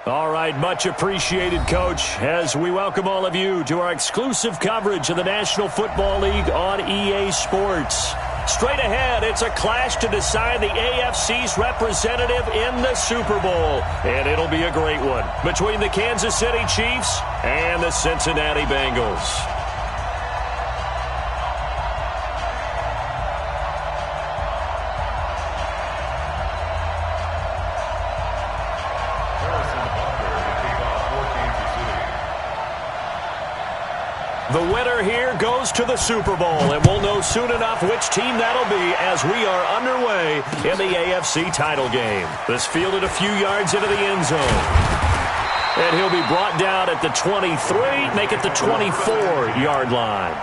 All right, much appreciated, Coach, as we welcome all of you to our exclusive coverage of the National Football League on EA Sports. Straight ahead, it's a clash to decide the AFC's representative in the Super Bowl. And it'll be a great one between the Kansas City Chiefs and the Cincinnati Bengals. The winner here goes to the Super Bowl, and we'll know soon enough which team that'll be as we are underway in the AFC title game. This fielded a few yards into the end zone. And he'll be brought down at the 23, make it the 24-yard line.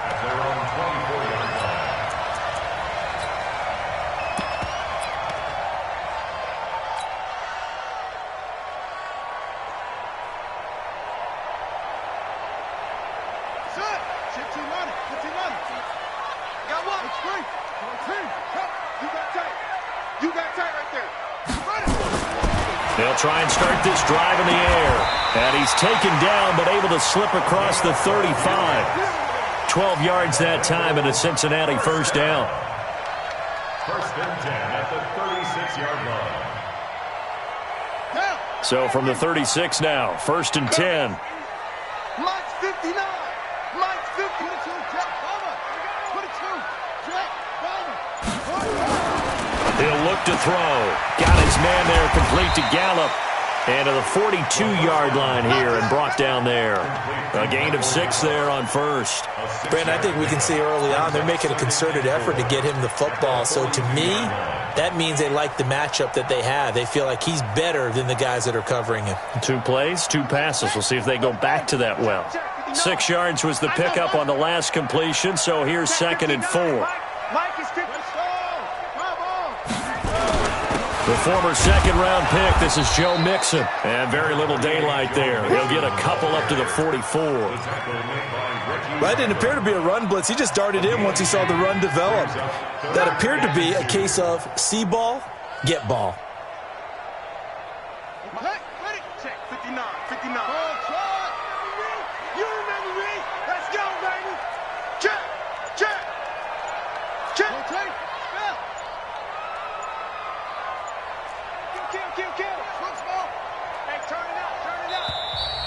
They'll try and start this drive in the air. And he's taken down, but able to slip across the 35. 12 yards that time and a Cincinnati first down. First and 10 at the 36-yard line. So from the 36 now, first and 10. Mike's 59. Mike's 52. Jack Palmer. 22. He'll look to throw. Got his man there complete to Gallup. And to the 42-yard line here and brought down there. A gain of 6 there on first. Brandon, I think we can see early on they're making a concerted effort to get him the football. So to me, that means they like the matchup that they have. They feel like he's better than the guys that are covering him. 2 plays, 2 passes. We'll see if they go back to that well. 6 yards was the pickup on the last completion, so here's 2nd and 4. The former second-round pick, this is Joe Mixon. And very little daylight there. He'll get a couple up to the 44. That didn't appear to be a run blitz. He just darted in once he saw the run develop. That appeared to be a case of see ball, get ball. Check, 59, 59. You remember me? Let's go, baby. Check.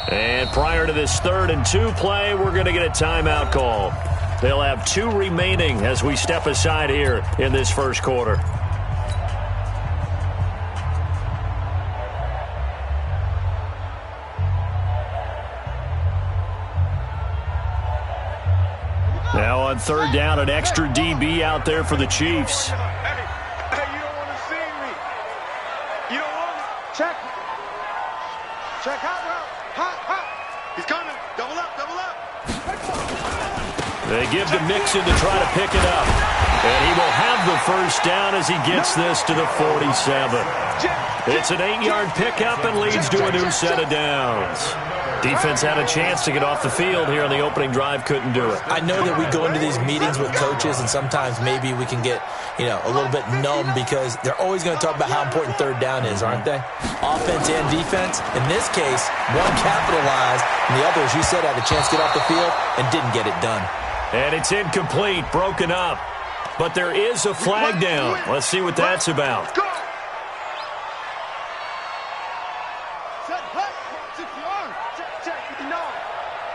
And prior to this 3rd and 2 play, we're going to get a timeout call. They'll have 2 remaining as we step aside here in this first quarter. Now on 3rd down, an extra DB out there for the Chiefs. Hey, you don't want to see me. You don't want to. Check. Hot route. Hot. He's coming. Double up. They give to Mixon to try to pick it up. And he will have the first down as he gets this to the 47. It's an 8-yard pickup and leads to a new set of downs. Defense had a chance to get off the field here on the opening drive, couldn't do it. I know that we go into these meetings with coaches, and sometimes maybe we can get, a little bit numb because they're always going to talk about how important 3rd down is, aren't they? Offense and defense. In this case, one capitalized, and the other, as you said, had a chance to get off the field and didn't get it done. And it's incomplete, broken up. But there is a flag down. Let's see what that's about.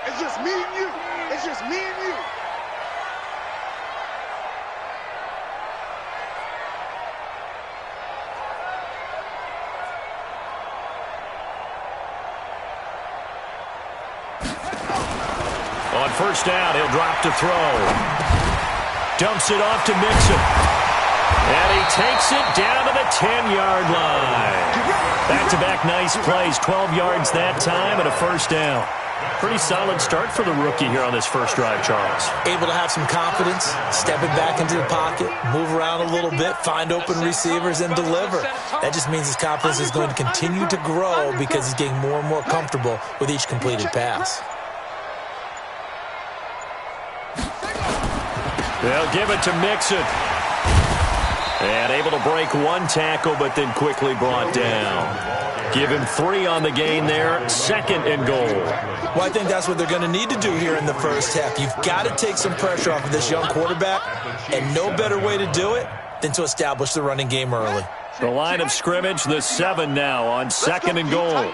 It's just me and you. On first down, he'll drop to throw. Dumps it off to Mixon. And he takes it down to the 10-yard line. Back-to-back nice plays, 12 yards that time and a first down. Pretty solid start for the rookie here on this first drive, Charles. Able to have some confidence, stepping back into the pocket, move around a little bit, find open receivers, and deliver. That just means his confidence is going to continue to grow because he's getting more and more comfortable with each completed pass. They'll give it to Mixon. And able to break one tackle, but then quickly brought down. Give him 3 on the gain there, 2nd and goal. Well, I think that's what they're going to need to do here in the first half. You've got to take some pressure off of this young quarterback, and no better way to do it than to establish the running game early. The line of scrimmage, the 7 now on 2nd and goal.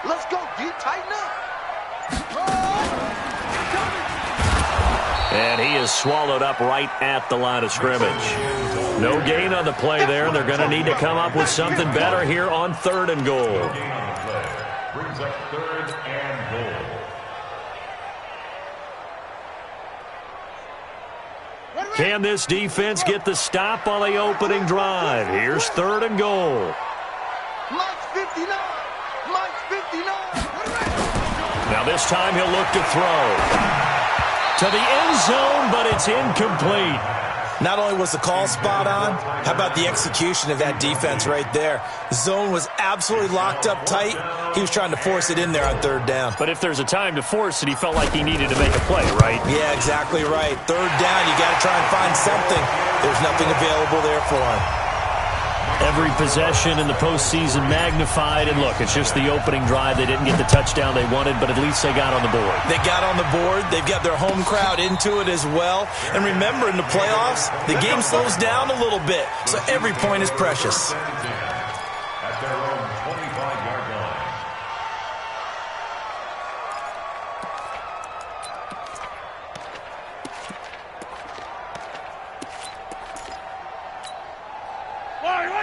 Let's go, D, tighten up. And he is swallowed up right at the line of scrimmage. No gain on the play there. They're going to need to come up with something better here on 3rd and goal. Brings up 3rd and goal. Can this defense get the stop on the opening drive? Here's 3rd and goal. Mike's 59. Mike's 59. Now this time he'll look to throw. To the end zone, but it's incomplete. Not only was the call spot on, how about the execution of that defense right there? The zone was absolutely locked up tight. He was trying to force it in there on 3rd down. But if there's a time to force it, he felt like he needed to make a play, right? Yeah, exactly right. 3rd down, you got to try and find something. There's nothing available there for him. Every possession in the postseason magnified, and look, it's just the opening drive. They didn't get the touchdown they wanted, but at least they got on the board. They got on the board. They've got their home crowd into it as well. And remember, in the playoffs, the game slows down a little bit, so every point is precious. At their own 25-yard line.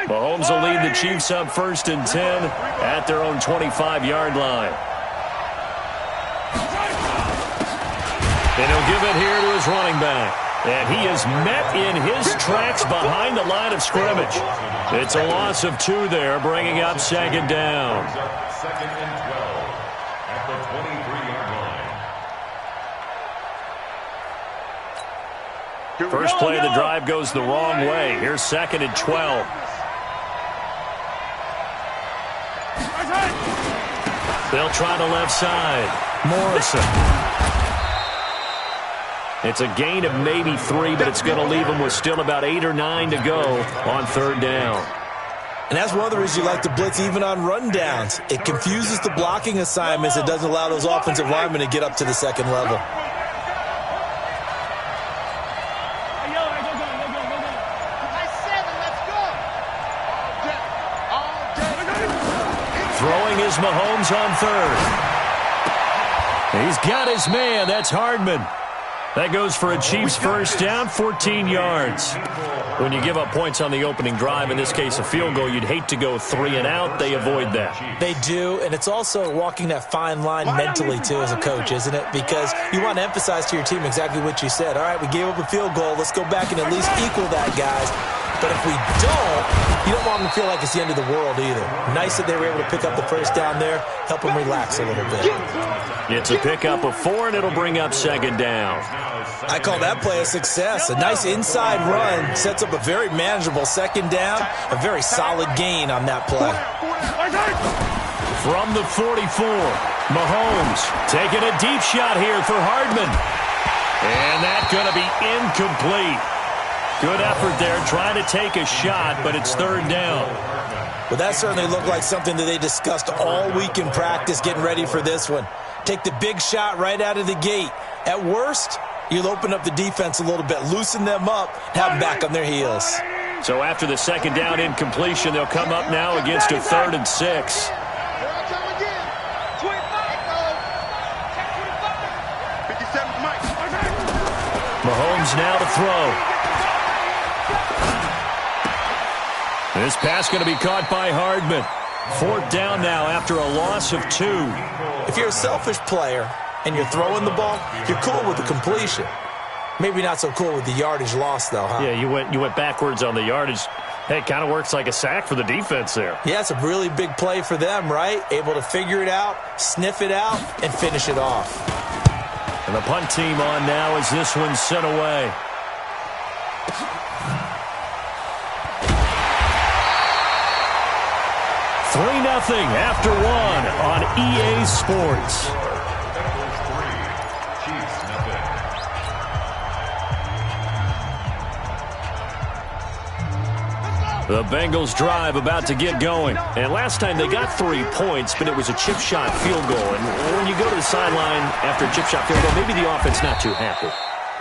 Mahomes will lead the Chiefs up 1st and 10 at their own 25-yard line. And he'll give it here to his running back. And he is met in his tracks behind the line of scrimmage. It's a loss of 2 there, bringing up 2nd down. 2nd and 12 at the 23-yard line. First play of the drive goes the wrong way. Here's 2nd and 12. They'll try the left side. Morrison. It's a gain of maybe 3, but it's going to leave them with still about 8 or 9 to go on 3rd down. And that's one of the reasons you like to blitz even on rundowns. It confuses the blocking assignments. It doesn't allow those offensive linemen to get up to the 2nd level. Throwing is Mahomes on 3rd. He's got his man. That's Hardman. That goes for a Chiefs first down, 14 yards. When you give up points on the opening drive, in this case a field goal, you'd hate to go 3 and out. They avoid that. They do, and it's also walking that fine line mentally, too, as a coach, isn't it? Because you want to emphasize to your team exactly what you said. All right, we gave up a field goal. Let's go back and at least equal that, guys. But if we don't, you don't want them to feel like it's the end of the world either. Nice that they were able to pick up the first down there, help them relax a little bit. It's a pickup of 4, and it'll bring up 2nd down. I call that play a success. A nice inside run sets up a very manageable 2nd down, a very solid gain on that play. From the 44, Mahomes taking a deep shot here for Hardman. And that's going to be incomplete. Good effort there, trying to take a shot, but it's 3rd down. Well, that certainly looked like something that they discussed all week in practice getting ready for this one. Take the big shot right out of the gate. At worst, you'll open up the defense a little bit, loosen them up, have them back on their heels. So after the 2nd down incompletion, they'll come up now against a 3rd and 6. Mahomes now to throw. This pass going to be caught by Hardman. 4th down now after a loss of 2. If you're a selfish player and you're throwing the ball, you're cool with the completion. Maybe not so cool with the yardage loss, though, huh? Yeah, you went backwards on the yardage. Hey, it kind of works like a sack for the defense there. Yeah, it's a really big play for them, right? Able to figure it out, sniff it out, and finish it off. And the punt team on now as this one's sent away. Nothing after 1 on EA Sports. The Bengals drive about to get going. And last time they got 3 points, but it was a chip shot field goal. And when you go to the sideline after a chip shot field goal, maybe the offense not too happy.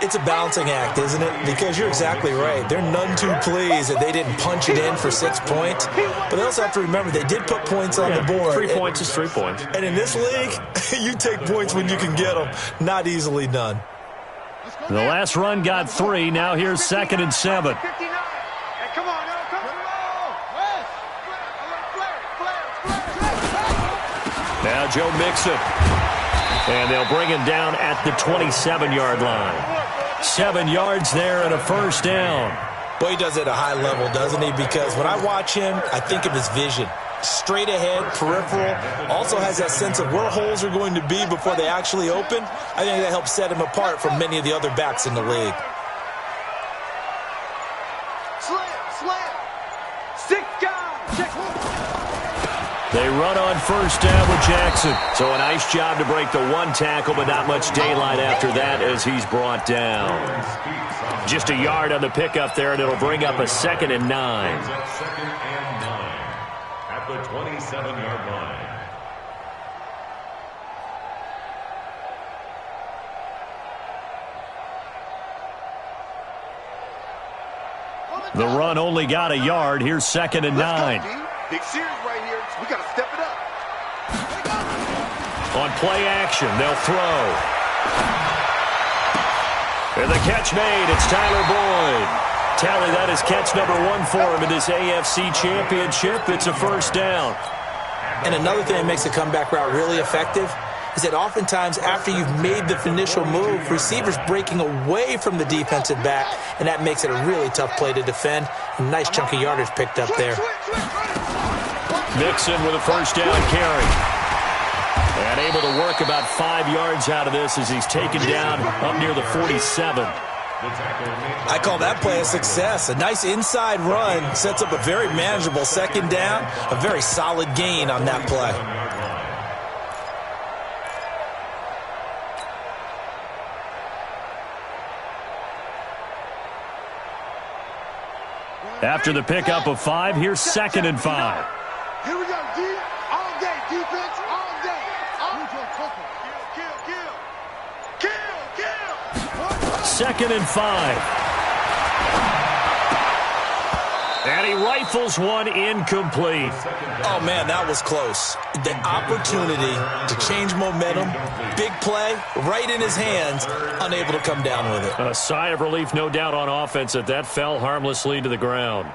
It's a balancing act, isn't it? Because you're exactly right. They're none too pleased that they didn't punch it in for 6 points. But they also have to remember they did put points on the board. 3 points is 3 points. And in this league, you take points when you can get them. Not easily done. The last run got 3. Now here's 2nd and 7. Come on, Now Joe Mixon. And they'll bring him down at the 27-yard line. 7 yards there and a first down. Boy, he does it at a high level, doesn't he? Because when I watch him, I think of his vision. Straight ahead, peripheral. Also has that sense of where holes are going to be before they actually open. I think that helps set him apart from many of the other backs in the league. Slam. 6 guys. Check. They run on first down with Jackson. So a nice job to break the 1 tackle, but not much daylight after that as he's brought down. Just a yard on the pickup there, and it'll bring up a 2nd and 9. 2nd and 9 at the 27-yard line. The run only got a yard. Here's 2nd and 9. Big series right here. We got to step it up. On play action, they'll throw. And the catch made. It's Tyler Boyd. Tally, that is catch number 1 for him in this AFC Championship. It's a first down. And another thing that makes the comeback route really effective is that oftentimes after you've made the initial move, receivers breaking away from the defensive back, and that makes it a really tough play to defend. A nice chunk of yardage picked up there. Mixon with a first down carry. And able to work about 5 yards out of this as he's taken down up near the 47. I call that play a success. A nice inside run sets up a very manageable 2nd down. A very solid gain on that play. After the pickup of 5, here's 2nd and 5. Here we go, D. All day, defense, all day. Kill. 2nd and 5. And he rifles one incomplete. Oh, man, that was close. The opportunity to change momentum, big play, right in his hands, unable to come down with it. A sigh of relief, no doubt, on offense that fell harmlessly to the ground.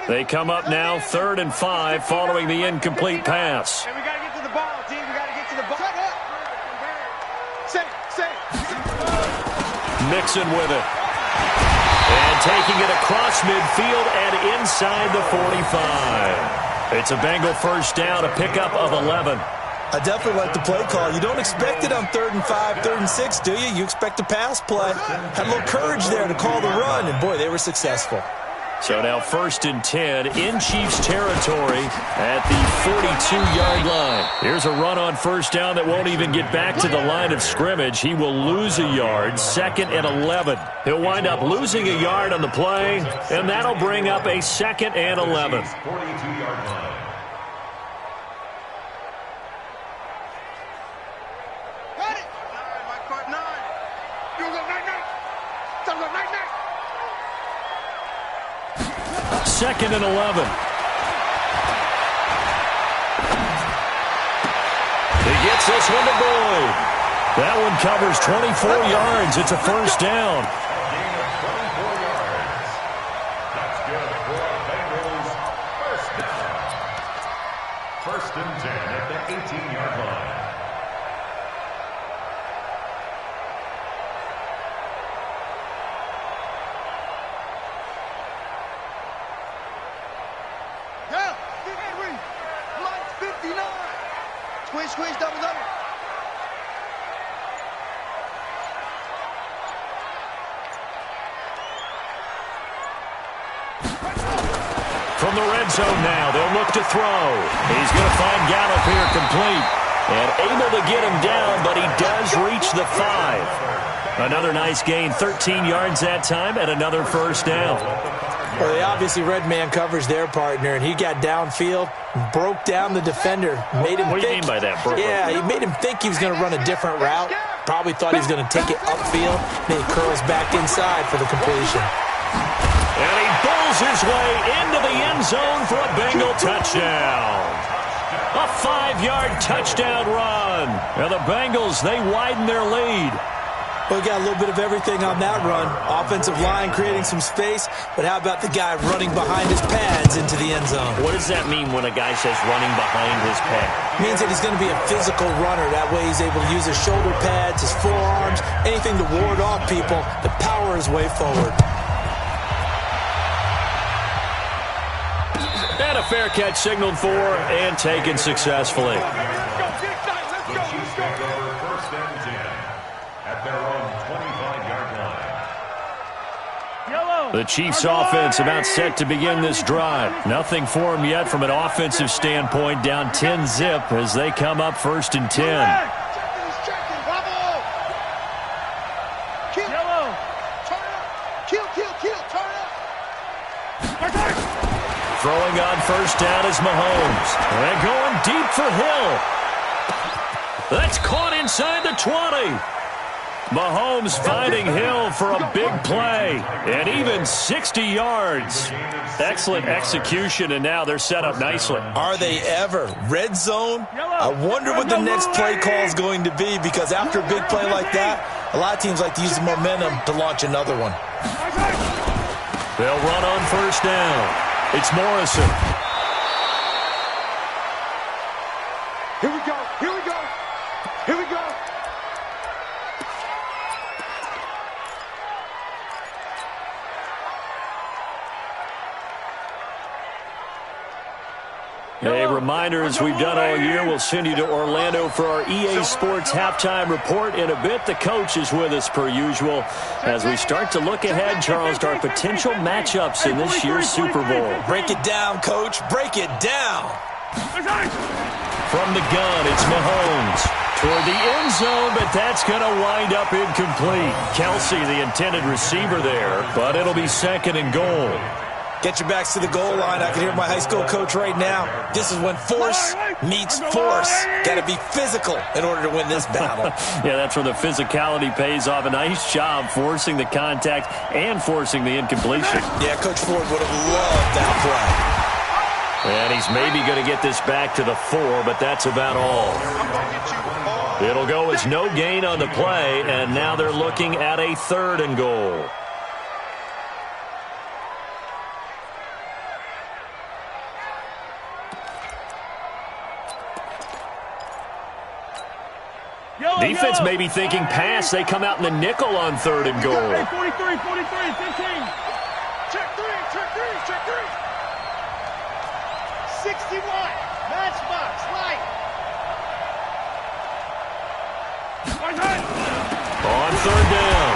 They come up now, 3rd and 5, following the incomplete pass. And we got to get to the ball, team. We got to get to the ball. Mixon with it. And taking it across midfield and inside the 45. It's a Bengal first down, a pickup of 11. I definitely like the play call. You don't expect it on 3rd and 5, 3rd and 6, do you? You expect a pass play. Had a little courage there to call the run, and boy, they were successful. So now 1st and 10 in Chiefs territory at the 42-yard line. Here's a run on first down that won't even get back to the line of scrimmage. He will lose a yard, 2nd and 11. He'll wind up losing a yard on the play, and that'll bring up a 2nd and 11. 42-yard line. Got it. My card 9. You go 9. 2nd and 11. He gets this one to Boyd. That one covers 24 yards. It's a first down. Gain of 24 yards. That's good for Bengals first down. 1st and 10 at the 18-yard line. Squeeze, double. From the red zone now, they'll look to throw. He's going to find Gallup here complete. And able to get him down, but he does reach the 5. Another nice gain, 13 yards that time, and another first down. Well, they obviously read man coverage their partner, and he got downfield, broke down the defender, made him What do you mean by that, bro? Yeah, he made him think he was going to run a different route. Probably thought he was going to take it upfield, then he curls back inside for the completion. And he bowls his way into the end zone for a Bengal touchdown. A 5-yard touchdown run. And the Bengals, they widen their lead. Well, we got a little bit of everything on that run. Offensive line creating some space, but how about the guy running behind his pads into the end zone? What does that mean when a guy says running behind his pad? It means that he's going to be a physical runner. That way he's able to use his shoulder pads, his forearms, anything to ward off people to power his way forward. And a fair catch signaled for and taken successfully. The Chiefs' offense about set to begin this drive. Nothing for them yet from an offensive standpoint. Down 10-zip as they come up 1st and 10. Throwing on first down is Mahomes. And going deep for Hill. That's caught inside the 20. Mahomes finding Hill for a big play, and even 60 yards. Excellent execution, and now they're set up nicely. Are they ever? Red zone? I wonder what the next play call is going to be, because after a big play like that, a lot of teams like to use the momentum to launch another one. They'll run on first down. It's Morrison. Here we go. Here we go. Here we go. A reminder, as we've done all year, we'll send you to Orlando for our EA Sports halftime report in a bit. The coach is with us per usual as we start to look ahead, Charles, to our potential matchups in this year's Super Bowl. Break it down, Coach. Break it down. From the gun, it's Mahomes. Toward the end zone, but that's going to wind up incomplete. Kelsey, the intended receiver there, but it'll be 2nd and goal. Get your backs to the goal line. I can hear my high school coach right now. This is when force meets force. Got to be physical in order to win this battle. Yeah, that's where the physicality pays off. A nice job forcing the contact and forcing the incompletion. Yeah, Coach Ford would have loved that play. And he's maybe going to get this back to the 4, but that's about all. It'll go as no gain on the play, and now they're looking at a 3rd and goal. Defense may be thinking pass. They come out in the nickel on 3rd and goal. 43, 15. Check 3, check 3, check 3. 61, matchbox, light. On 3rd down,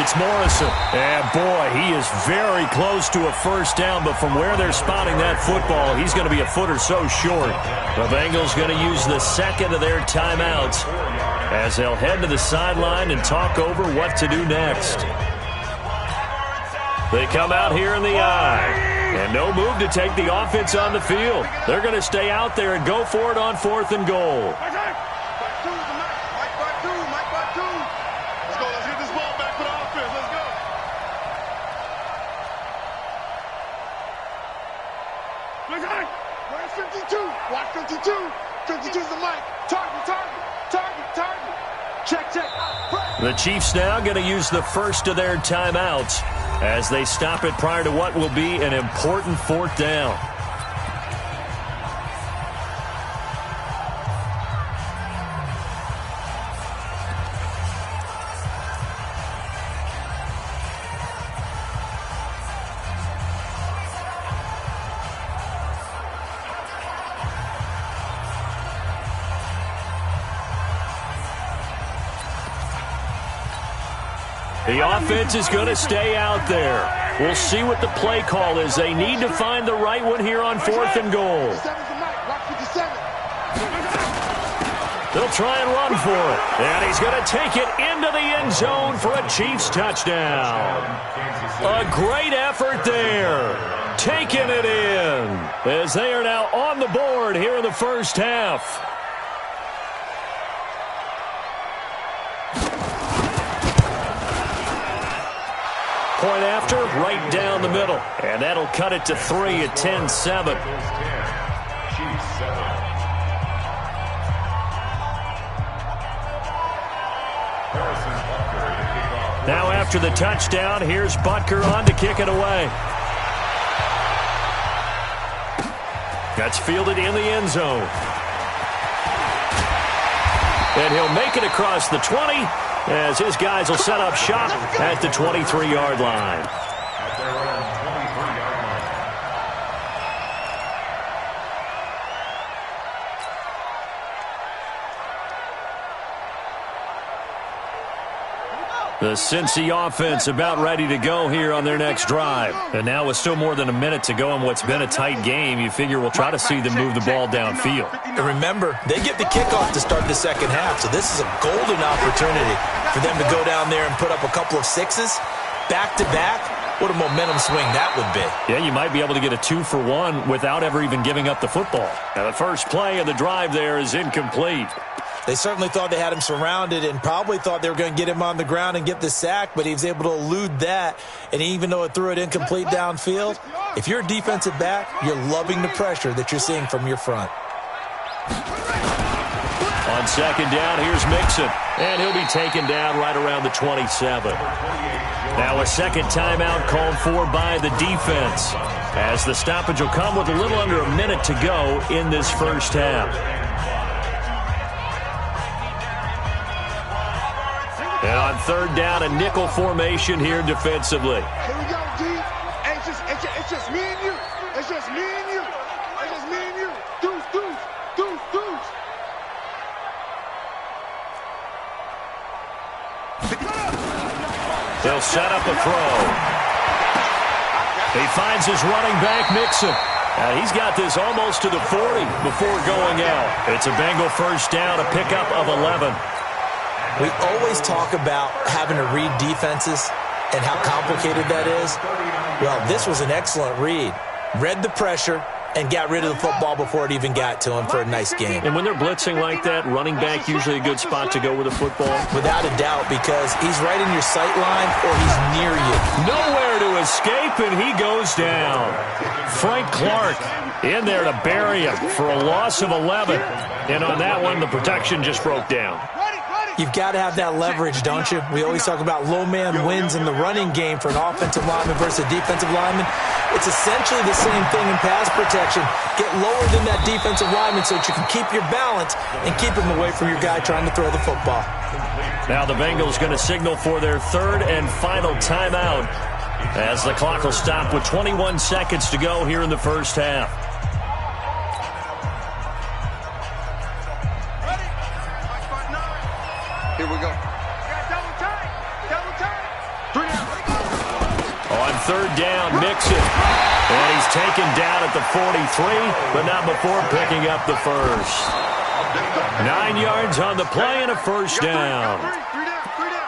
it's Morrison. And boy, he is very close to a first down, but from where they're spotting that football, he's going to be a foot or so short. The Bengals going to use the 2nd of their timeouts as they'll head to the sideline and talk over what to do next. They come out here in the eye, and no move to take the offense on the field. They're going to stay out there and go for it on 4th and goal. Let's go. Let's get this ball back for the offense. Let's go. Where's 52? Watch 52. 52's the mic. Target. Check. The Chiefs now going to use the first of their timeouts as they stop it prior to what will be an important 4th down. The offense is going to stay out there. We'll see what the play call is. They need to find the right one here on 4th and goal. They'll try and run for it. And he's going to take it into the end zone for a Chiefs touchdown. A great effort there. Taking it in as they are now on the board here in the first half. Point after, right down the middle. And that'll cut it to 3 at 10-7. Now after the touchdown, here's Butker on to kick it away. That's fielded in the end zone. And he'll make it across the 20 as his guys will set up shop at the 23-yard line. The Cincy offense about ready to go here on their next drive. And now with still more than a minute to go in what's been a tight game, you figure we'll try to see them move the ball downfield. And remember, they get the kickoff to start the second half, so this is a golden opportunity for them to go down there and put up a couple of sixes back-to-back. What a momentum swing that would be. Yeah, you might be able to get a 2-for-1 without ever even giving up the football. Now, the first play of the drive there is incomplete. They certainly thought they had him surrounded and probably thought they were going to get him on the ground and get the sack, but he was able to elude that. And even though it threw it incomplete downfield, if you're a defensive back, you're loving the pressure that you're seeing from your front. On second down, here's Mixon. And he'll be taken down right around the 27. Now a second timeout called for by the defense, as the stoppage will come with a little under a minute to go in this first half. And on third down, a nickel formation here defensively. Here we go, D. Hey, it's just me and you. It's just me and you. It's just me and you. Deuce, deuce, deuce, deuce. They'll set up a throw. He finds his running back, Mixon. He's got this almost to the 40 before going out. It's a Bengal first down, a pickup of 11. We always talk about having to read defenses and how complicated that is. Well, this was an excellent read. Read the pressure and got rid of the football before it even got to him for a nice game. And when they're blitzing like that, running back usually a good spot to go with the football? Without a doubt, because he's right in your sight line or he's near you. Nowhere to escape, and he goes down. Frank Clark in there to bury him for a loss of 11. And on that one, the protection just broke down. You've got to have that leverage, don't you? We always talk about low man wins in the running game for an offensive lineman versus a defensive lineman. It's essentially the same thing in pass protection. Get lower than that defensive lineman so that you can keep your balance and keep him away from your guy trying to throw the football. Now the Bengals going to signal for their third and final timeout as the clock will stop with 21 seconds to go here in the first half. Here we go. Double time. Double time. 3 down. On third down, Mixon. And he's taken down at the 43, but not before picking up the first. 9 yards on the play and a first down. 3 down. 3 down.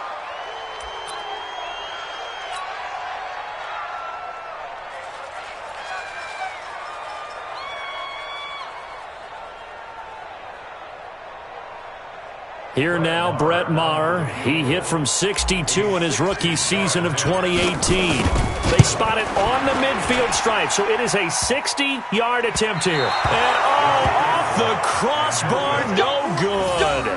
Here now, Brett Maher. He hit from 62 in his rookie season of 2018. They spot it on the midfield stripe, so it is a 60-yard attempt here. And off the crossbar, no good.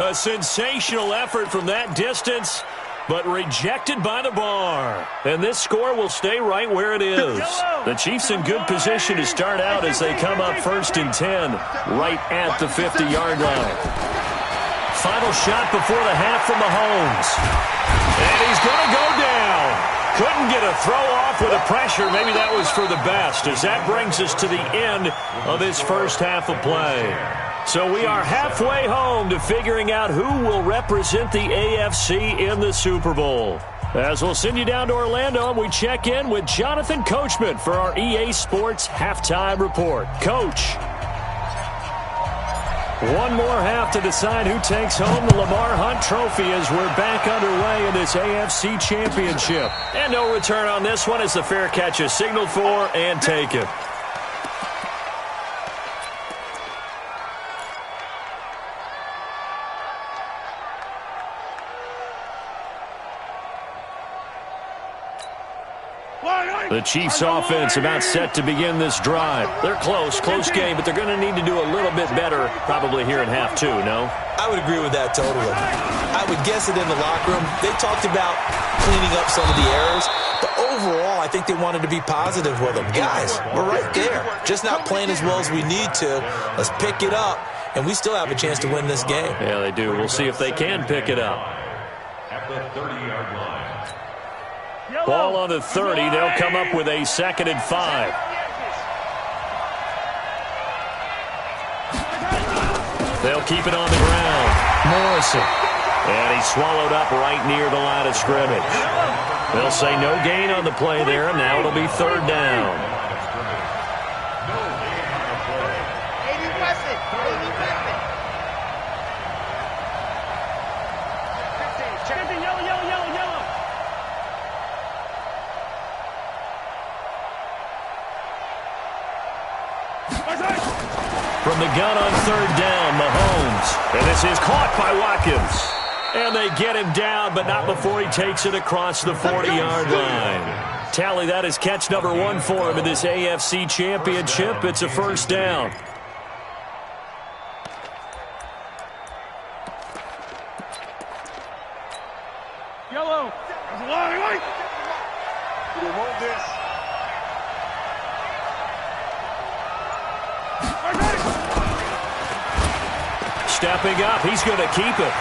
A sensational effort from that distance, but rejected by the bar. And this score will stay right where it is. The Chiefs in good position to start out as they come up 1st and 10, right at the 50-yard line. Final shot before the half from Mahomes. And he's going to go down. Couldn't get a throw off with the pressure. Maybe that was for the best, as that brings us to the end of this first half of play. So we are halfway home to figuring out who will represent the AFC in the Super Bowl. As we'll send you down to Orlando, and we check in with Jonathan Coachman for our EA Sports Halftime Report. Coach. One more half to decide who takes home the Lamar Hunt Trophy as we're back underway in this AFC Championship. And no return on this one as the fair catch is signaled for and taken. The Chiefs offense about set to begin this drive. They're close game, but they're going to need to do a little bit better probably here in half two, no? I would agree with that totally. I would guess that in the locker room, they talked about cleaning up some of the errors, but overall, I think they wanted to be positive with them. Guys, we're right there. Just not playing as well as we need to. Let's pick it up, and we still have a chance to win this game. Yeah, they do. We'll see if they can pick it up. At the 30-yard line. Ball on the 30. They'll come up with a 2nd and 5. They'll keep it on the ground. Morrison. And he's swallowed up right near the line of scrimmage. They'll say no gain on the play there. Now it'll be 3rd down. From the gun on 3rd down, Mahomes. And this is caught by Watkins. And they get him down, but not before he takes it across the 40-yard line. Tally, that is catch number 1 for him in this AFC Championship. It's a 1st down. Yellow. You hold this. Stepping up, he's going to keep it.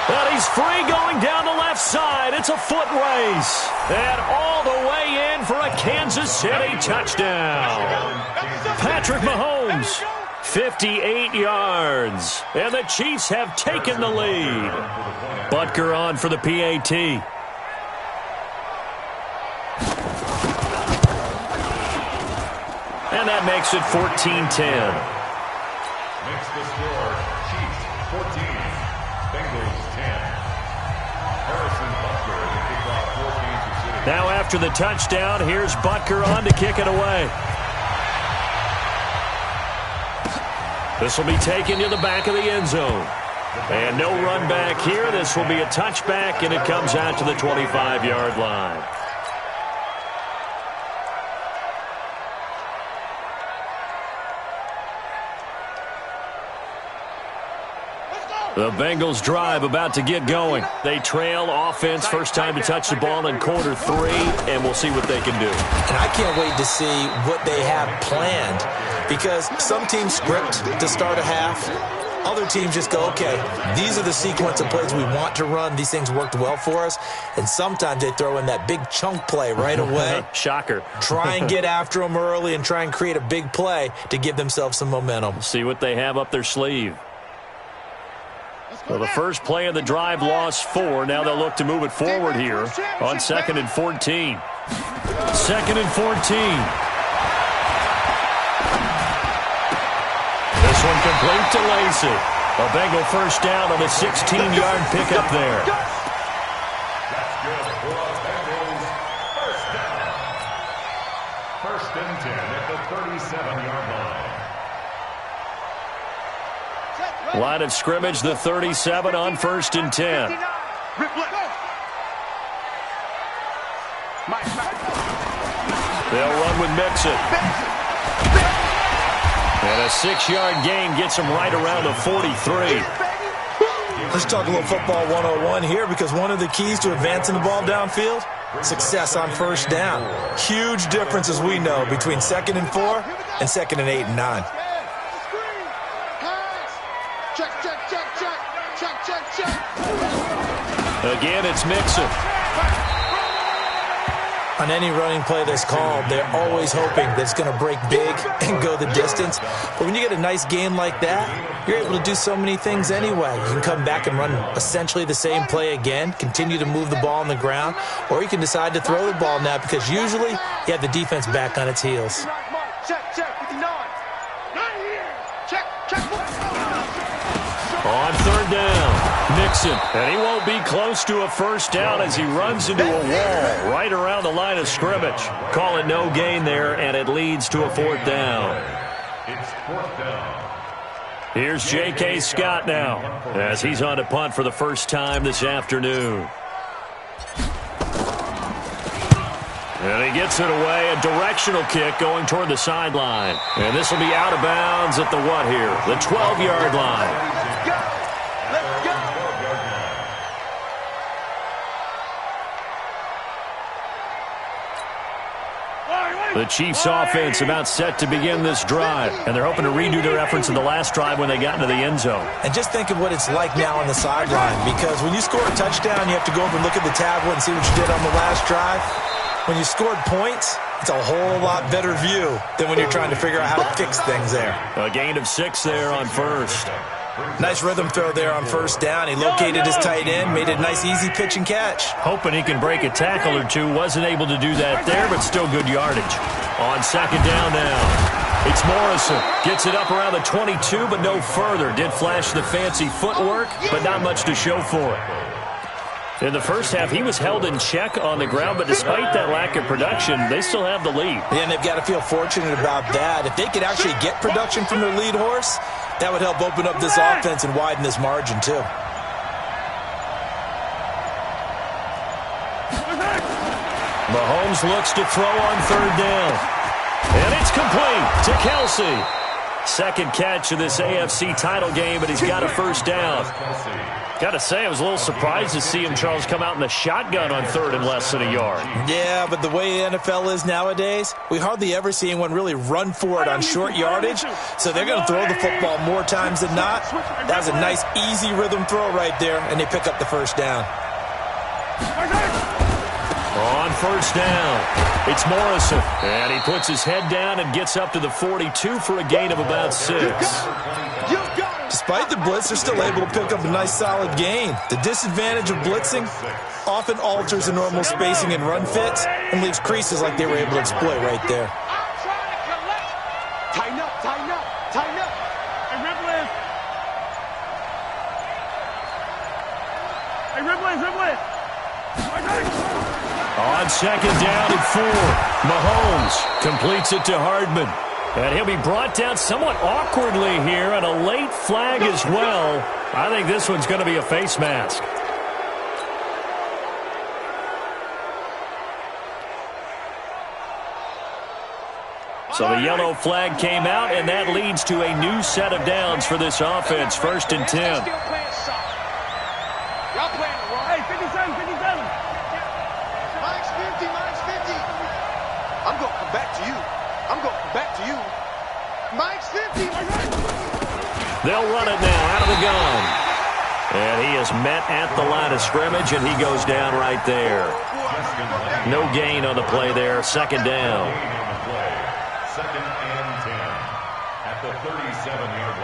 But he's free going down the left side. It's a foot race. And all the way in for a Kansas City touchdown. Patrick Mahomes, 58 yards. And the Chiefs have taken the lead. Butker on for the PAT. And that makes it 14-10. Makes the score Chiefs 14, Bengals 10. Harrison Butker, the kickoff for Kansas City. Now after the touchdown, here's Butker on to kick it away. This will be taken to the back of the end zone. And no run back here. This will be a touchback, and it comes out to the 25-yard line. The Bengals drive about to get going. They trail offense, first time to touch the ball in quarter 3, and we'll see what they can do. And I can't wait to see what they have planned, because some teams script to start a half. Other teams just go, okay, these are the sequence of plays we want to run. These things worked well for us. And sometimes they throw in that big chunk play right away. Shocker. Try and get after them early and try and create a big play to give themselves some momentum. See what they have up their sleeve. Well, the first play of the drive lost 4. Now they'll look to move it forward here on 2nd and 14. 2nd and 14. This one complete to Lacey. A Bengal first down on a 16-yard pickup there. That's good for the Bengals. First down. 1st and 10 at the 37-yard line. Line of scrimmage, the 37 on 1st and 10. They'll run with Mixon. And a 6-yard gain gets him right around the 43. Let's talk a little football 101 here, because one of the keys to advancing the ball downfield, success on 1st down. Huge difference, as we know, between 2nd and 4 and 2nd and 8 and 9. Again, it's Mixon. On any running play that's called, they're always hoping that it's going to break big and go the distance. But when you get a nice game like that, you're able to do so many things anyway. You can come back and run essentially the same play again, continue to move the ball on the ground, or you can decide to throw the ball now, because usually you have the defense back on its heels. Check, 59. Not here. On third down, Nixon. And he won't be close to a first down as he runs into a wall right around the line of scrimmage. Call it no gain there, and it leads to a fourth down. It's fourth down. Here's J.K. Scott now as he's on to punt for the first time this afternoon. And he gets it away, a directional kick going toward the sideline. And this will be out of bounds at the what here? The 12-yard line. Let's go. The Chiefs offense about set to begin this drive, and they're hoping to redo their efforts in the last drive when they got into the end zone. And just think of what it's like now on the sideline, because when you score a touchdown, you have to go over and look at the tablet and see what you did on the last drive. When you scored points, it's a whole lot better view than when you're trying to figure out how to fix things there. A gain of 6 there on first. Nice rhythm throw there on first down. He located his tight end, made a nice easy pitch and catch. Hoping he can break a tackle or two. Wasn't able to do that there, but still good yardage. On second down now, it's Morrison. Gets it up around the 22, but no further. Did flash the fancy footwork, but not much to show for it. In the first half, he was held in check on the ground, but despite that lack of production, they still have the lead. And they've got to feel fortunate about that. If they could actually get production from their lead horse, that would help open up this offense and widen this margin, too. Mahomes looks to throw on third down. And it's complete to Kelsey. Second catch of this AFC title game, but he's got a first down. Got to say, I was a little surprised to see him, Charles, come out in the shotgun on third and less than a yard. Yeah, but the way the NFL is nowadays, we hardly ever see anyone really run for it on short yardage, so they're going to throw the football more times than not. That was a nice, easy rhythm throw right there, and they pick up the first down. On first down, it's Morrison, and he puts his head down and gets up to the 42 for a gain of about 6. Despite the blitz, they're still able to pick up a nice, solid gain. The disadvantage of blitzing often alters the normal spacing and run fits and leaves creases like they were able to exploit right there. Tighten up, tighten up, tighten up. Hey, Ripley. Hey, Ripley. On second down and 4, Mahomes completes it to Hardman. And he'll be brought down somewhat awkwardly here, and a late flag as well. I think this one's going to be a face mask. So the yellow flag came out, and that leads to a new set of downs for this offense. First and 10. Y'all playing wrong. Hey, 57. Mike's 50. I'm going to come back to you. Mike's 50. They'll run it now out of the gun. And he is met at the line of scrimmage, and he goes down right there. No gain on the play there. Second down. Second and 10 at the 37-yard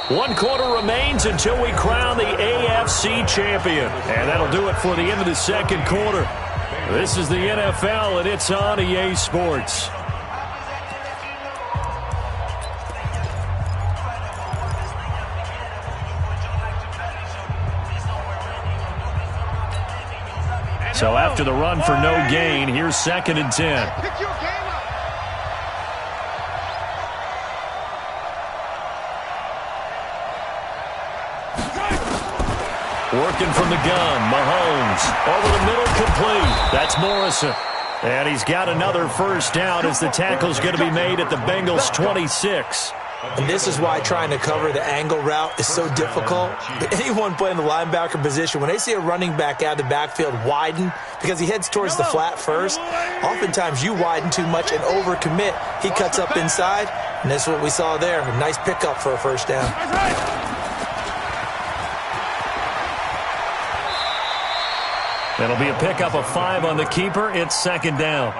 line. 1 quarter remains until we crown the AFC champion. And that'll do it for the end of the second quarter. This is the NFL, and it's on EA Sports. So after the run for no gain, here's second and 10. Pick your game up. Working from the gun, Mahomes over the middle, complete. That's Morrison. And he's got another first down as the tackle's going to be made at the Bengals' 26. And this is why trying to cover the angle route is so difficult. But anyone playing the linebacker position, when they see a running back out of the backfield widen, because he heads towards the flat first, oftentimes you widen too much and overcommit. He cuts up inside, and that's what we saw there. A nice pickup for a first down. That'll be a pickup of 5 on the keeper. It's second down.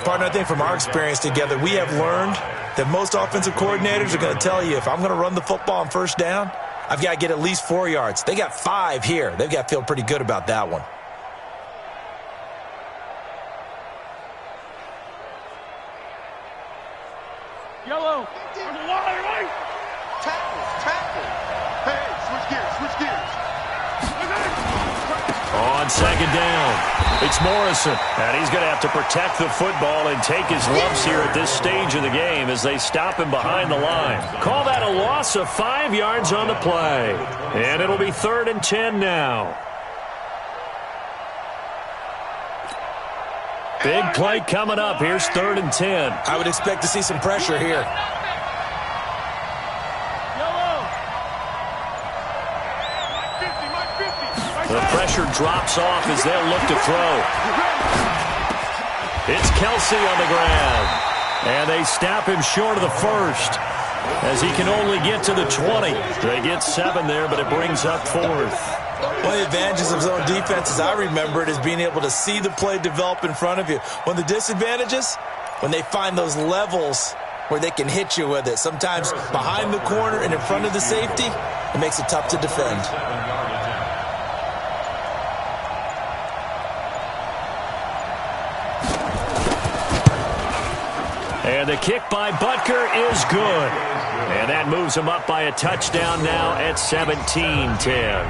Partner, I think from our experience together, we have learned that most offensive coordinators are going to tell you, if I'm going to run the football on first down, I've got to get at least 4 yards. They got 5 here. They've got to feel pretty good about that one. Yellow. Tackle. Hey, switch gears. On second down, it's Morrison, and he's going to have to protect the football and take his lumps here at this stage of the game as they stop him behind the line. Call that a loss of 5 yards on the play, and it'll be 3rd and 10 now. Big play coming up. Here's 3rd and 10. I would expect to see some pressure here. The pressure drops off as they'll look to throw. It's Kelsey on the ground. And they snap him short of the first as he can only get to the 20. They get 7 there, but it brings up 4th. One of the advantages of zone defense, as I remember it, is being able to see the play develop in front of you. One of the disadvantages, when they find those levels where they can hit you with it, sometimes behind the corner and in front of the safety, it makes it tough to defend. And the kick by Butker is good. And that moves him up by a touchdown now at 17-10.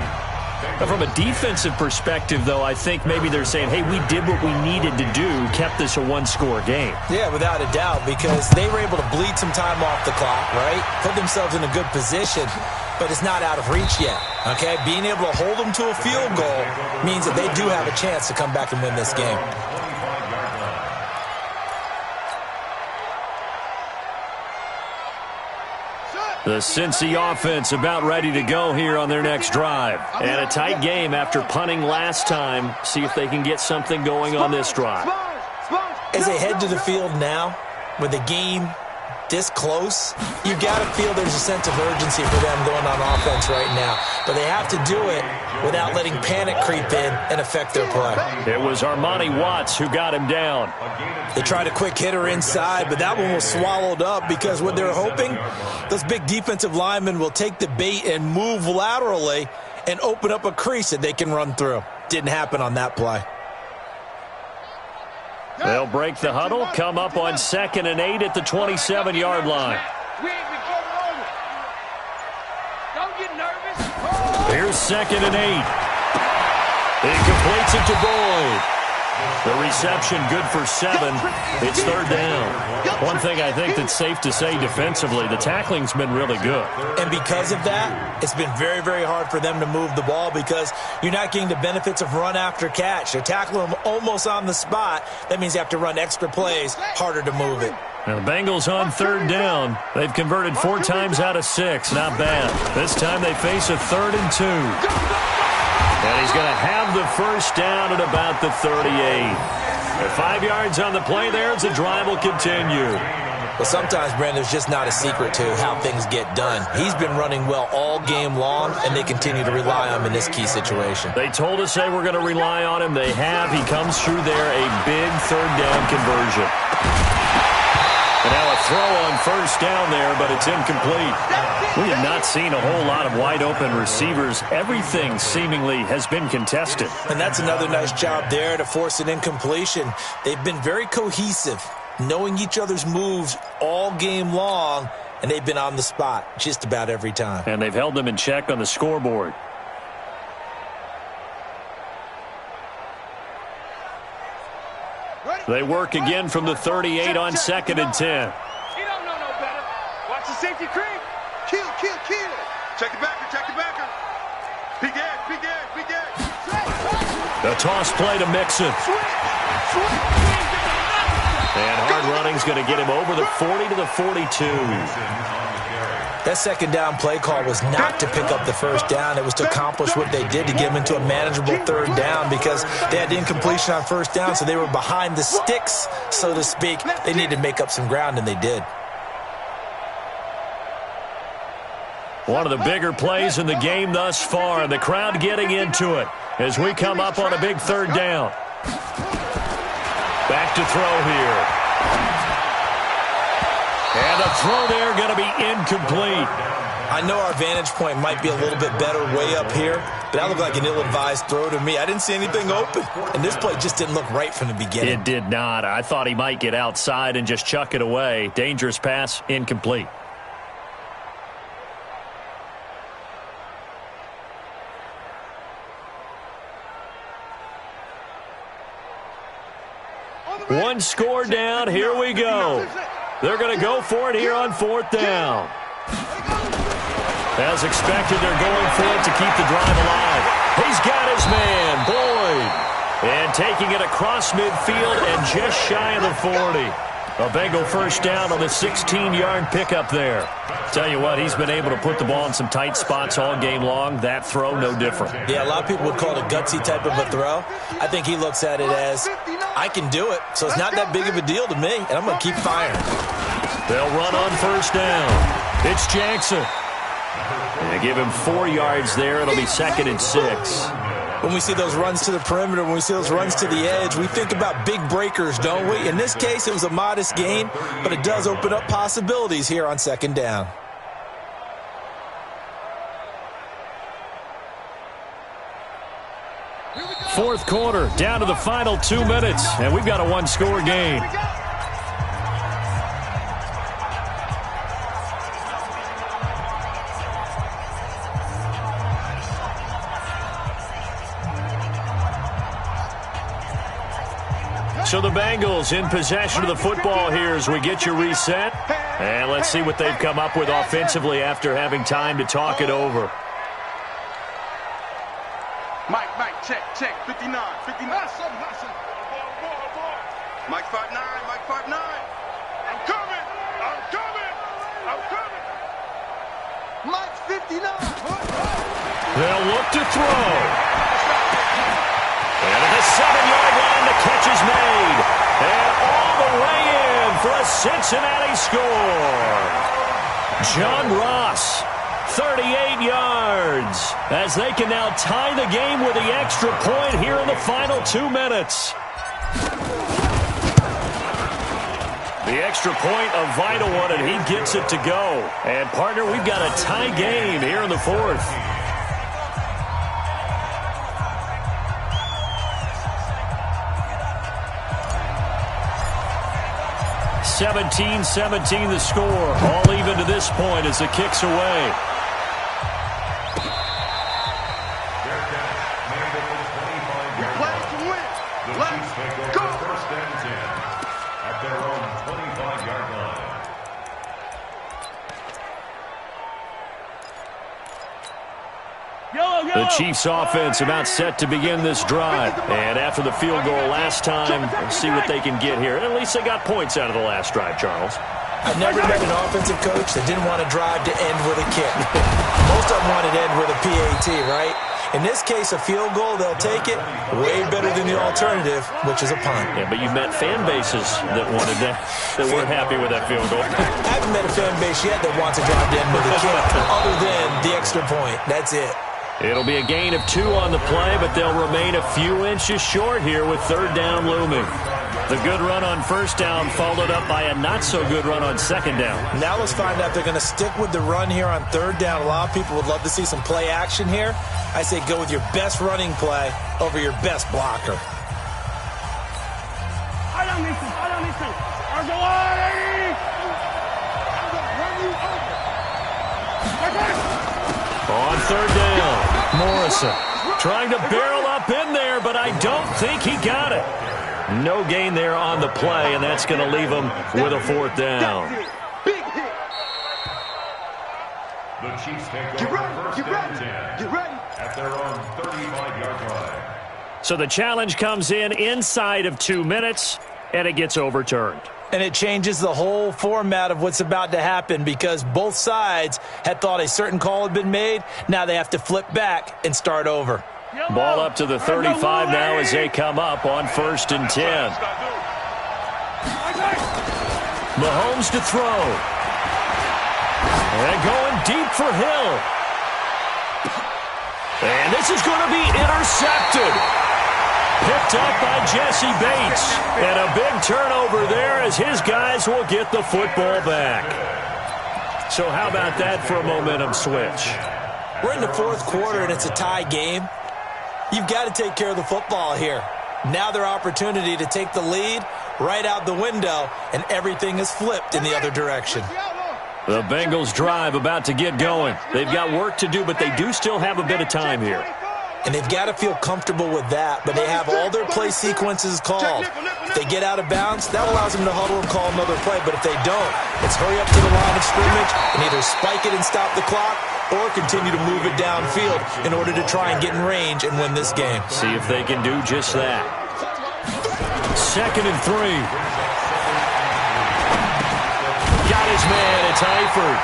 From a defensive perspective, though, I think maybe they're saying, hey, we did what we needed to do, kept this a one-score game. Yeah, without a doubt, because they were able to bleed some time off the clock, right? Put themselves in a good position, but it's not out of reach yet, okay? Being able to hold them to a field goal means that they do have a chance to come back and win this game. The Cincy offense about ready to go here on their next drive. And a tight game after punting last time. See if they can get something going on this drive. As they head to the field now, with the game this close, you've got to feel there's a sense of urgency for them going on offense right now. But they have to do it without letting panic creep in and affect their play. It was Armani Watts who got him down. They tried a quick hitter inside, but that one was swallowed up because what they're hoping, those big defensive linemen will take the bait and move laterally and open up a crease that they can run through. Didn't happen on that play. They'll break the huddle, come up on 2nd and 8 at the 27-yard line. Don't get nervous. Here's 2nd and 8. He completes it to Boyd. The reception good for 7. It's 3rd down. One thing I think that's safe to say defensively, the tackling's been really good. And because of that, it's been very, very hard for them to move the ball because you're not getting the benefits of run after catch. They're tackling them almost on the spot. That means you have to run extra plays, harder to move it. Now the Bengals on 3rd down. They've converted 4 times out of 6. Not bad. This time they face a 3rd and 2. And he's going to have the first down at about the 38. At 5 yards on the play there as the drive will continue. Well, sometimes, Brandon, there's just not a secret to how things get done. He's been running well all game long, and they continue to rely on him in this key situation. They told us they were going to rely on him. They have. He comes through there, a big 3rd down conversion. And now a throw on 1st down there, but it's incomplete. We have not seen a whole lot of wide-open receivers. Everything seemingly has been contested. And that's another nice job there to force an incompletion. They've been very cohesive, knowing each other's moves all game long, and they've been on the spot just about every time. And they've held them in check on the scoreboard. They work again from the 38 on 2nd and 10. He don't know no better. Watch the safety creep. Kill. Check the backer. Big edge. The toss play to Mixon. And hard running's going to get him over the 40 to the 42. That 2nd down play call was not to pick up the 1st down. It was to accomplish what they did to get him into a manageable 3rd down because they had incompletion on 1st down, so they were behind the sticks, so to speak. They needed to make up some ground, and they did. One of the bigger plays in the game thus far, and the crowd getting into it as we come up on a big 3rd down. Back to throw here. And the throw there going to be incomplete. I know our vantage point might be a little bit better way up here, but that looked like an ill-advised throw to me. I didn't see anything open, and this play just didn't look right from the beginning. It did not. I thought he might get outside and just chuck it away. Dangerous pass, incomplete. One score down. Here we go. They're going to go for it here on 4th down. As expected, they're going for it to keep the drive alive. He's got his man, Boyd. And taking it across midfield and just shy of the 40. A Bengal first down on the 16-yard pickup there. Tell you what, he's been able to put the ball in some tight spots all game long. That throw, no different. Yeah, a lot of people would call it a gutsy type of a throw. I think he looks at it as, I can do it, so it's not that big of a deal to me, and I'm going to keep firing. They'll run on first down. It's Jackson. They give him 4 yards there. It'll be 2nd and 6. When we see those runs to the perimeter, when we see those runs to the edge, we think about big breakers, don't we? In this case, it was a modest gain, but it does open up possibilities here on 2nd down. Fourth quarter, down to the final 2 minutes, and we've got a one-score game. So the Bengals in possession of the football here as we get you reset. And let's see what they've come up with offensively after having time to talk it over. Mike, check, 59. Mike 5'9", Mike 5'9". I'm coming. Mike 59. They'll look to throw. And at the 7-yard line, the catch is made. And all the way in for a Cincinnati score. John Ross, 38 yards, as they can now tie the game with the extra point here in the final 2 minutes. The extra point, a vital one, and he gets it to go. And, partner, we've got a tie game here in the 4th. 17-17 the score. All even to this point as the kick's away. Let's go. First and 10 at their own 25-yard line. The Chiefs offense about set to begin this drive. And after the field goal last time, we'll see what they can get here. At least they got points out of the last drive, Charles. I've never met an offensive coach that didn't want to drive to end with a kick. Most of them wanted to end with a PAT, right? In this case, a field goal, they'll take it. Way better than the alternative, which is a punt. Yeah, but you've met fan bases that wanted that weren't happy with that field goal. I haven't met a fan base yet that wants to drive to end with a kick, other than the extra point. That's it. It'll be a gain of 2 on the play, but they'll remain a few inches short here with 3rd down looming. The good run on 1st down followed up by a not-so-good run on 2nd down. Now let's find out if they're going to stick with the run here on 3rd down. A lot of people would love to see some play action here. I say go with your best running play over your best blocker. On 3rd down, Morrison trying to barrel up in there, but I don't think he got it. No gain there on the play, and that's going to leave him with a 4th down. The Chiefs take over first and 10 at their own 35-yard line. So the challenge comes in inside of 2 minutes, and it gets overturned. And it changes the whole format of what's about to happen because both sides had thought a certain call had been made. Now they have to flip back and start over. Ball up to the 35 now as they come up on 1st and 10. Mahomes to throw. And going deep for Hill. And this is going to be intercepted. Picked up by Jesse Bates. And a big turnover there as his guys will get the football back. So how about that for a momentum switch? We're in the 4th quarter and it's a tie game. You've got to take care of the football here. Now their opportunity to take the lead right out the window, and everything is flipped in the other direction. The Bengals drive about to get going. They've got work to do, but they do still have a bit of time here. and they've got to feel comfortable with that, but they have all their play sequences called. If they get out of bounds, that allows them to huddle and call another play, but if they don't, it's hurry up to the line of scrimmage and either spike it and stop the clock or continue to move it downfield in order to try and get in range and win this game. See if they can do just that. 2nd and 3. Got his man. It's Eifert.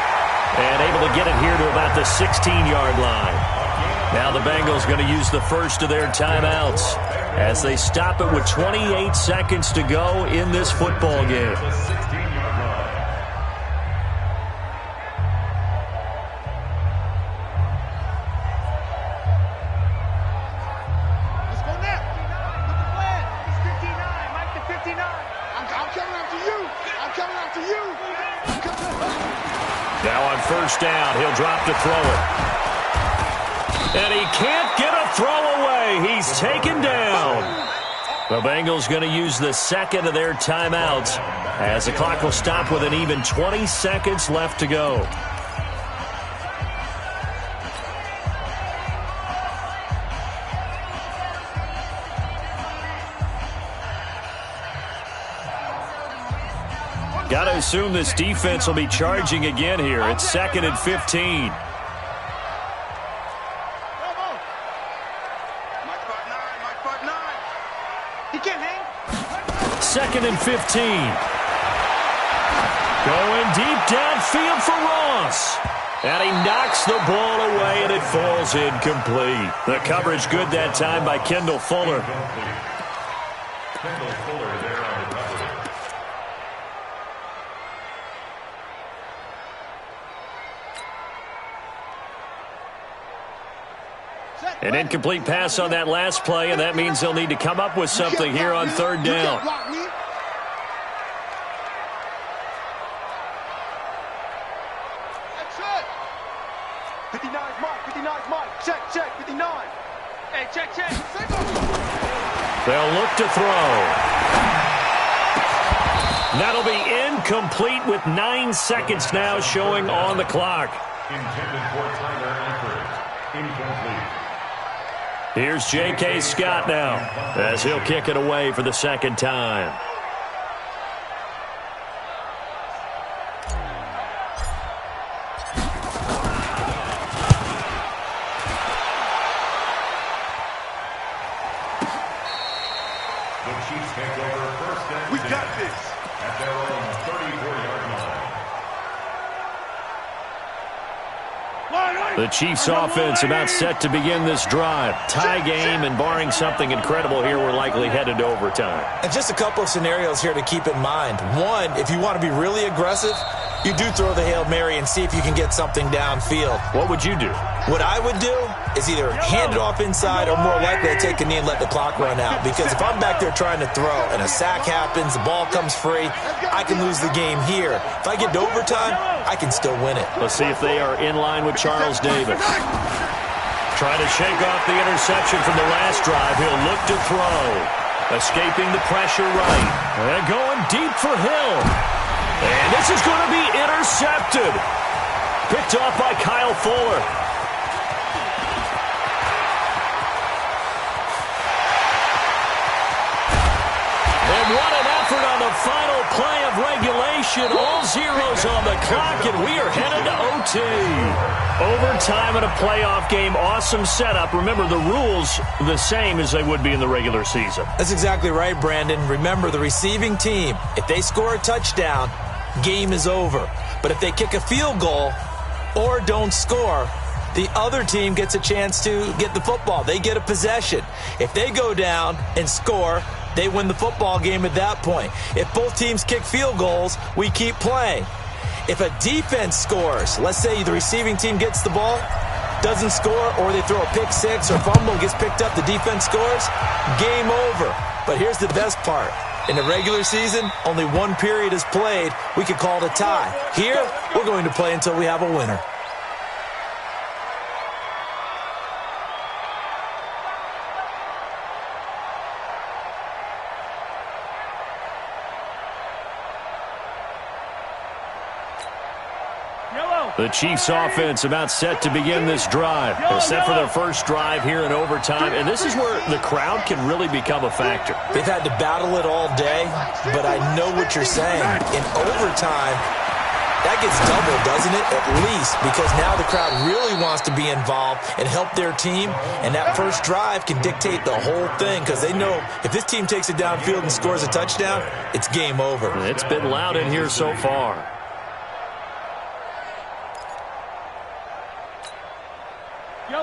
And able to get it here to about the 16-yard line. Now the Bengals going to use the first of their timeouts as they stop it with 28 seconds to go in this football game. Now on first down, he'll drop to throw it. And he can't get a throw away. He's taken down. The Bengals going to use the second of their timeouts as the clock will stop with an even 20 seconds left to go. Got to assume this defense will be charging again here. It's 2nd and 15. He can't hang. 2nd and 15. Going deep downfield for Ross. And he knocks the ball away, and it falls incomplete. The coverage good that time by Kendall Fuller. Kendall Fuller there on the coverage. An incomplete pass on that last play, and that means they'll need to come up with something here on 3rd down. That's it. 59's Mike. 59's Mike. Check, 59. Hey, check. They'll look to throw. That'll be incomplete with 9 seconds now showing on the clock. Intended for Tyler Eifert. Incomplete. Here's J.K. Scott now as he'll kick it away for the second time. The Chiefs take over 1st and 10. We got this. At their own 34-yard line. The Chiefs offense about set to begin this drive. Tie game, and barring something incredible here, we're likely headed to overtime. And just a couple of scenarios here to keep in mind. One, if you want to be really aggressive, you do throw the Hail Mary and see if you can get something downfield. What would you do? What I would do is either hand it off inside or more likely to take a knee and let the clock run out. Because if I'm back there trying to throw and a sack happens, the ball comes free, I can lose the game here. If I get to overtime, I can still win it. Let's see if they are in line with Charles Davis. Trying to shake off the interception from the last drive. He'll look to throw. Escaping the pressure right. And going deep for Hill. And this is going to be intercepted. Picked off by Kyle Fuller. And what an effort on the final play of regulation. All zeros on the clock, and we are headed to OT. Overtime in a playoff game. Awesome setup. Remember, the rules the same as they would be in the regular season. That's exactly right, Brandon. Remember, the receiving team, if they score a touchdown, game is over. But if they kick a field goal or don't score, the other team gets a chance to get the football. They get a possession. If they go down and score, they win the football game at that point. If both teams kick field goals, we keep playing. If a defense scores, let's say the receiving team gets the ball, doesn't score, or they throw a pick six or fumble, gets picked up, the defense scores, game over. But here's the best part. In the regular season, only one period is played. We could call it a tie. Here, we're going to play until we have a winner. The Chiefs offense about set to begin this drive. They're set for their first drive here in overtime, and this is where the crowd can really become a factor. They've had to battle it all day, but I know what you're saying. In overtime, that gets doubled, doesn't it? At least, because now the crowd really wants to be involved and help their team, and that first drive can dictate the whole thing because they know if this team takes it downfield and scores a touchdown, it's game over. It's been loud in here so far.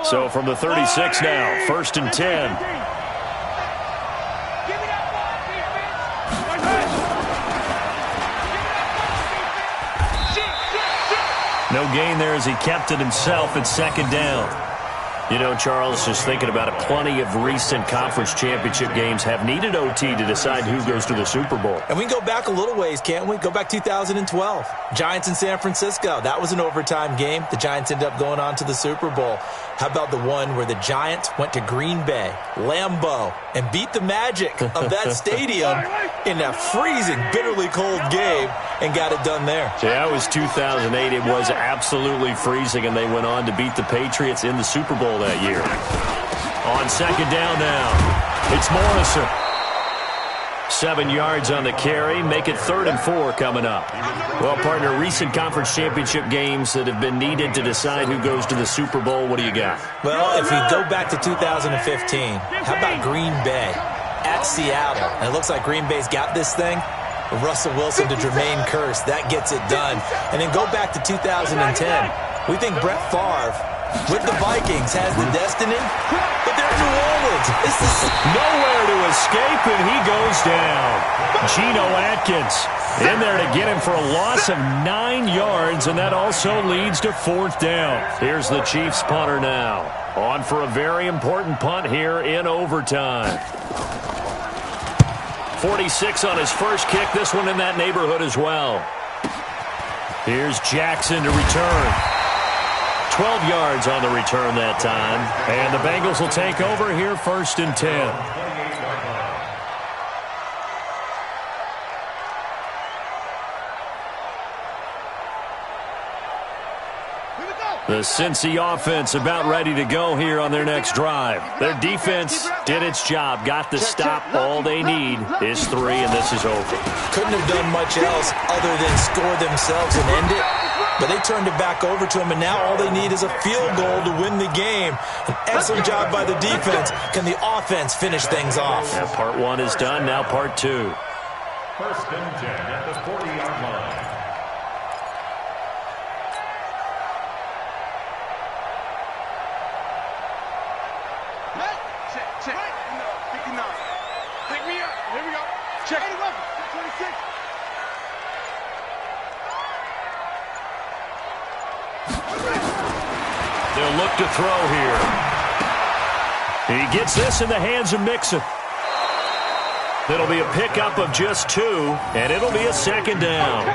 So from the 36 now, 1st and 10. No gain there as he kept it himself at 2nd down. You know, Charles, just thinking about it, plenty of recent conference championship games have needed OT to decide who goes to the Super Bowl. And we can go back a little ways, can't we? Go back 2012. Giants in San Francisco. That was an overtime game. The Giants ended up going on to the Super Bowl. How about the one where the Giants went to Green Bay, Lambeau, and beat the Magic of that stadium in that freezing, bitterly cold game and got it done there? Yeah, that was 2008. It was absolutely freezing, and they went on to beat the Patriots in the Super Bowl that year. On 2nd down now, it's Morrison. 7 yards on the carry. Make it 3rd and 4 coming up. Well, partner, recent conference championship games that have been needed to decide who goes to the Super Bowl. What do you got? Well, if we go back to 2015, how about Green Bay at Seattle? And it looks like Green Bay's got this thing. Russell Wilson to Jermaine Kearse. That gets it done. And then go back to 2010. We think Brett Favre with the Vikings has the destiny, but they're in New Orleans. This is nowhere to escape, and he goes down. Geno Atkins in there to get him for a loss of 9 yards, and that also leads to 4th down. Here's the Chiefs punter now. On for a very important punt here in overtime. 46 on his first kick. This one in that neighborhood as well. Here's Jackson to return. 12 yards on the return that time. And the Bengals will take over here 1st and 10. The Cincy offense about ready to go here on their next drive. Their defense did its job, got the stop. All they need is 3, and this is over. Couldn't have done much else other than score themselves and end it. But they turned it back over to him, and now all they need is a field goal to win the game. An excellent job by the defense. Can the offense finish things off? Yeah, part 1 is done. Now part 2. 1st and 10 at the 40-yard line. Check. 59. Pick me up. Here we go. Check. 26. They'll look to throw here. He gets this in the hands of Mixon. It'll be a pickup of just 2, and it'll be a 2nd down.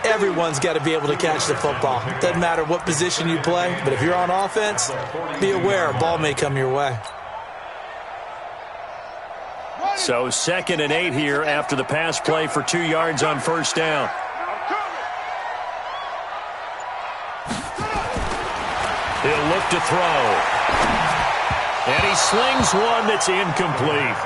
Everyone's got to be able to catch the football. Doesn't matter what position you play, but if you're on offense, be aware a ball may come your way. So 2nd and 8 here after the pass play for 2 yards on 1st down. He'll look to throw. And he slings one that's incomplete.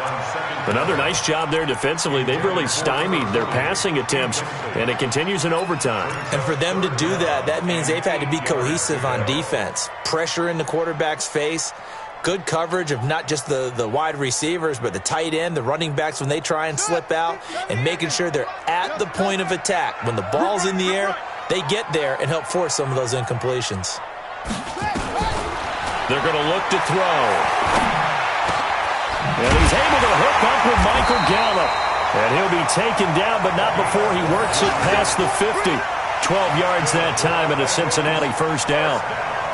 Another nice job there defensively. They've really stymied their passing attempts, and it continues in overtime. And for them to do that, that means they've had to be cohesive on defense. Pressure in the quarterback's face. Good coverage of not just the wide receivers, but the tight end, the running backs when they try and slip out, and making sure they're at the point of attack. When the ball's in the air, they get there and help force some of those incompletions. They're going to look to throw. And he's able to hook up with Michael Gallup. And he'll be taken down, but not before he works it past the 50. 12 yards that time and a Cincinnati 1st down.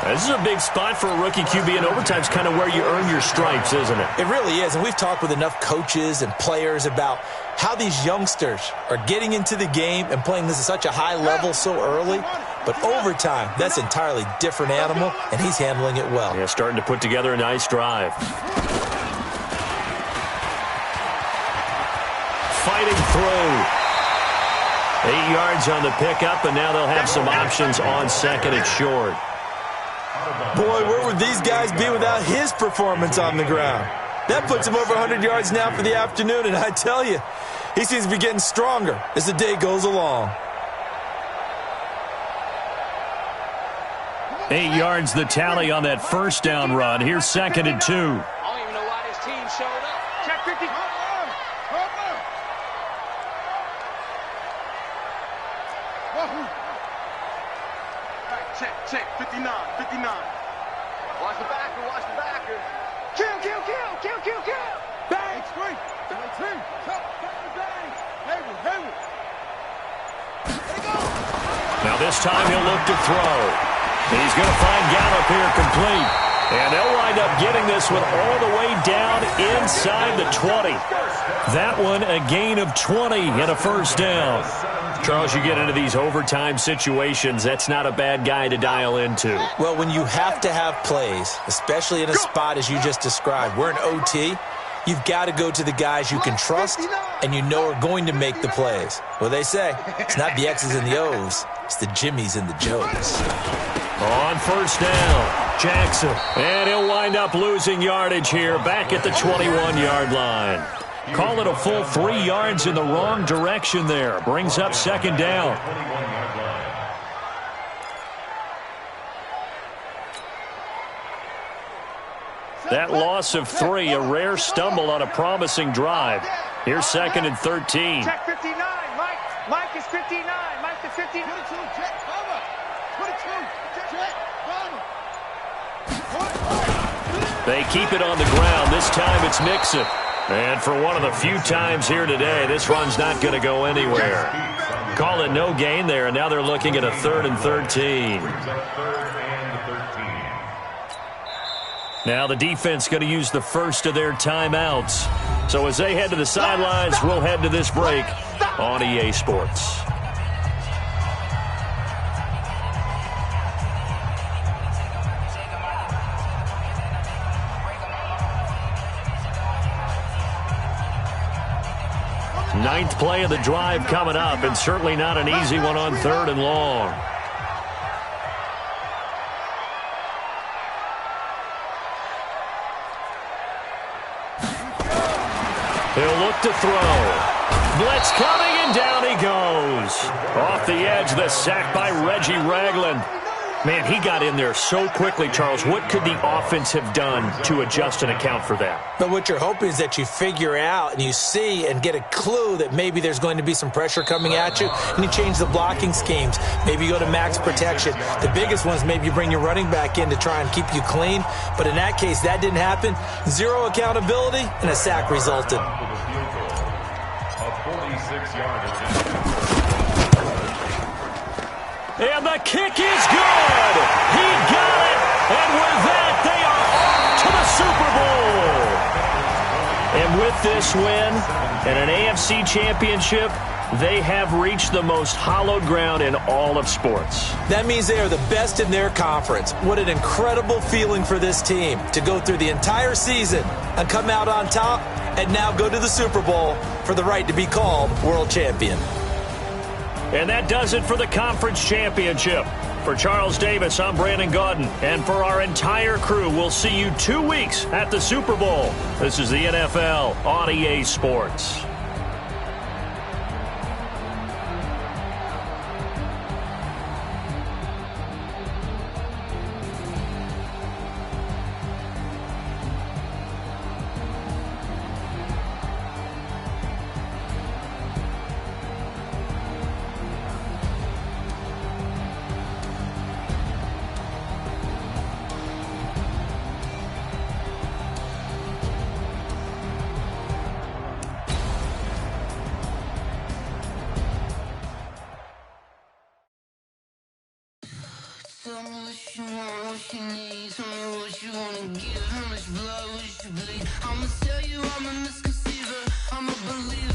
This is a big spot for a rookie QB, and overtime's kind of where you earn your stripes, isn't it? It really is, and we've talked with enough coaches and players about how these youngsters are getting into the game and playing this at such a high level so early. But overtime, that's an entirely different animal, and he's handling it well. Yeah, starting to put together a nice drive. Fighting through. 8 8 yards on the pickup, and now they'll have some options on second and short. Boy, where would these guys be without his performance on the ground? That puts him over 100 yards now for the afternoon, and I tell you, he seems to be getting stronger as the day goes along. 8 yards the tally on that first down run. Here's second and 2. I don't even know why this team showed up. Check 50. Check, 59. Watch the backer. Kill. Bang. Screen. Bang. Hayward. Now this time he'll look to throw. He's going to find Gallup here complete. And they'll wind up getting this one all the way down inside the 20. That one a gain of 20 and a first down. Charles, you get into these overtime situations, that's not a bad guy to dial into. Well, when you have to have plays, especially in a spot as you just described, we're in OT, you've got to go to the guys you can trust and you know are going to make the plays. Well, they say it's not the X's and the O's, it's the Jimmies and the Joes. On first down, Jackson. And he'll wind up losing yardage here back at the 21-yard line. Call it a full 3 yards in the wrong direction there. Brings up second down. That loss of 3, a rare stumble on a promising drive. Here's second and 13. Check 59. Mike is 59. Mike is 59. 22. Check. Cover. 22. Check. Cover. They keep it on the ground. This time it's Mixon. And for one of the few times here today, this run's not going to go anywhere. Call it no gain there, and now they're looking at a 3rd and 13. Now the defense going to use the first of their timeouts. So as they head to the sidelines, we'll head to this break on EA Sports. Ninth play of the drive coming up, and certainly not an easy one on 3rd and long. He'll look to throw. Blitz coming, and down he goes. Off the edge, the sack by Reggie Ragland. Man, he got in there so quickly, Charles. What could the offense have done to adjust and account for that? But what you're hoping is that you figure out and you see and get a clue that maybe there's going to be some pressure coming at you, and you change the blocking schemes. Maybe you go to max protection. The biggest one is maybe you bring your running back in to try and keep you clean. But in that case, that didn't happen. 0 accountability, and a sack resulted. A 46-yard And the kick is good. He got it. And with that, they are off to the Super Bowl. And with this win and an AFC championship, they have reached the most hallowed ground in all of sports. That means they are the best in their conference. What an incredible feeling for this team to go through the entire season and come out on top and now go to the Super Bowl for the right to be called world champion. And that does it for the conference championship. For Charles Davis, I'm Brandon Gaudin. And for our entire crew, we'll see you 2 weeks at the Super Bowl. This is the NFL on EA Sports. Tell me what you want, what you need. Tell me what you wanna give. How much blood would you bleed? I'ma tell you I'm a misconceiver. I'm a believer.